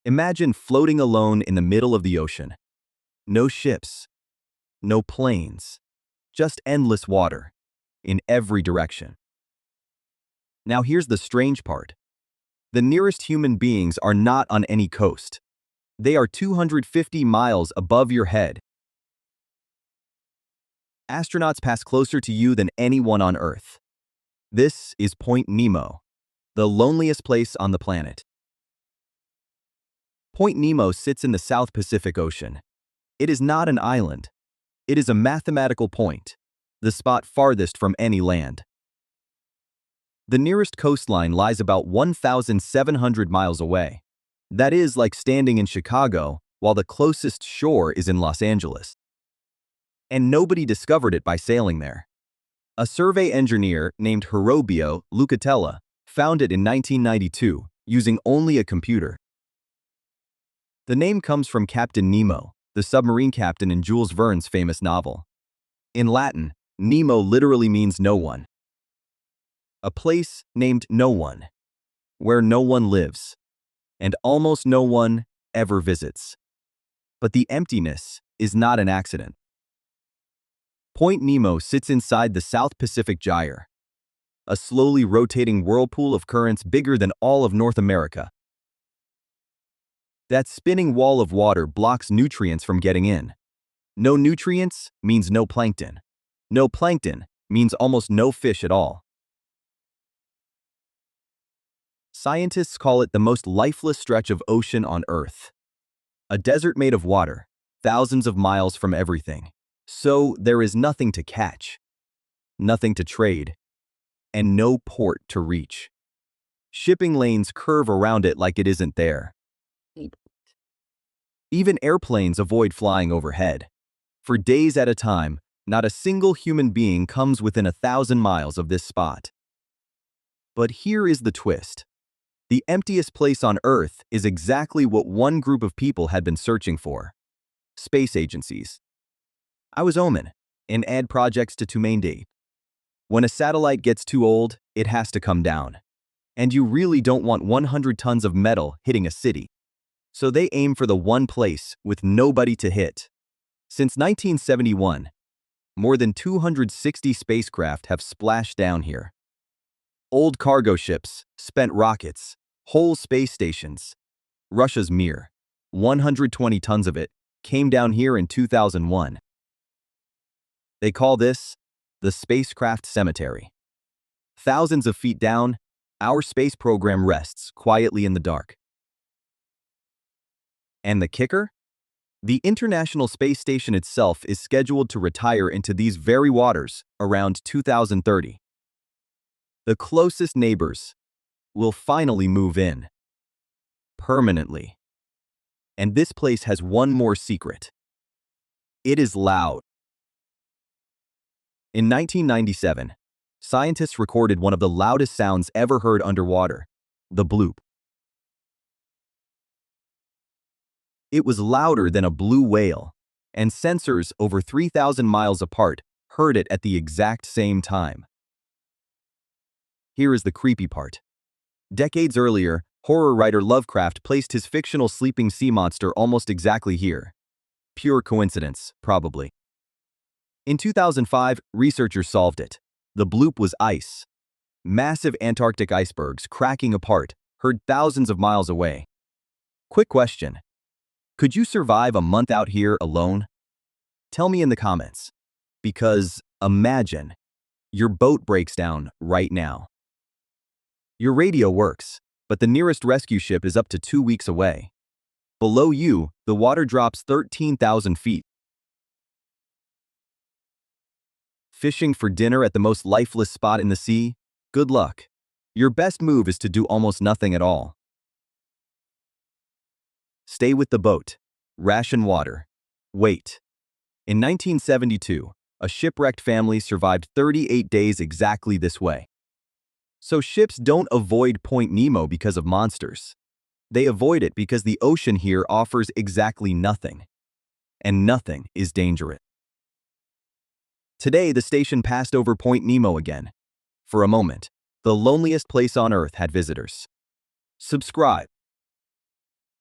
Imagine floating alone in the middle of the ocean. No ships, no planes, just endless water in every direction. Now here's the strange part. The nearest human beings are not on any coast. They are 250 miles above your head. Astronauts pass closer to you than anyone on Earth. This is Point Nemo, the loneliest place on the planet. Point Nemo sits in the South Pacific Ocean. It is not an island. It is a mathematical point, the spot farthest from any land. The nearest coastline lies about 1,700 miles away. That is like standing in Chicago, while the closest shore is in Los Angeles. And nobody discovered it by sailing there. A survey engineer named Hirobio Lucatella found it in 1992 using only a computer. The name comes from Captain Nemo, the submarine captain in Jules Verne's famous novel. In Latin, Nemo literally means no one. A place named No One, where no one lives, and almost no one ever visits. But the emptiness is not an accident. Point Nemo sits inside the South Pacific Gyre, a slowly rotating whirlpool of currents bigger than all of North America. That spinning wall of water blocks nutrients from getting in. No nutrients means no plankton. No plankton means almost no fish at all. Scientists call it the most lifeless stretch of ocean on Earth. A desert made of water, thousands of miles from everything. So there is nothing to catch, nothing to trade, and no port to reach. Shipping lanes curve around it like it isn't there. Even airplanes avoid flying overhead. For days at a time, not a single human being comes within 1,000 miles of this spot. But here is the twist. The emptiest place on Earth is exactly what one group of people had been searching for: space agencies. I was Omen, and add projects to Tumaindi. When a satellite gets too old, it has to come down. And you really don't want 100 tons of metal hitting a city. So they aim for the one place with nobody to hit. Since 1971, more than 260 spacecraft have splashed down here. Old cargo ships, spent rockets, whole space stations. Russia's Mir, 120 tons of it, came down here in 2001. They call this the Spacecraft Cemetery. Thousands of feet down, our space program rests quietly in the dark. And the kicker? The International Space Station itself is scheduled to retire into these very waters around 2030. The closest neighbors will finally move in. Permanently. And this place has one more secret. It is loud. In 1997, scientists recorded one of the loudest sounds ever heard underwater, the bloop. It was louder than a blue whale, and sensors over 3,000 miles apart heard it at the exact same time. Here is the creepy part. Decades earlier, horror writer Lovecraft placed his fictional sleeping sea monster almost exactly here. Pure coincidence, probably. In 2005, researchers solved it. The bloop was ice. Massive Antarctic icebergs cracking apart, heard thousands of miles away. Quick question. Could you survive a month out here alone? Tell me in the comments. Because imagine, your boat breaks down right now. Your radio works, but the nearest rescue ship is up to 2 weeks away. Below you, the water drops 13,000 feet. Fishing for dinner at the most lifeless spot in the sea? Good luck. Your best move is to do almost nothing at all. Stay with the boat. Ration water. Wait. In 1972, a shipwrecked family survived 38 days exactly this way. So ships don't avoid Point Nemo because of monsters. They avoid it because the ocean here offers exactly nothing. And nothing is dangerous. Today, the station passed over Point Nemo again. For a moment, the loneliest place on Earth had visitors. Subscribe.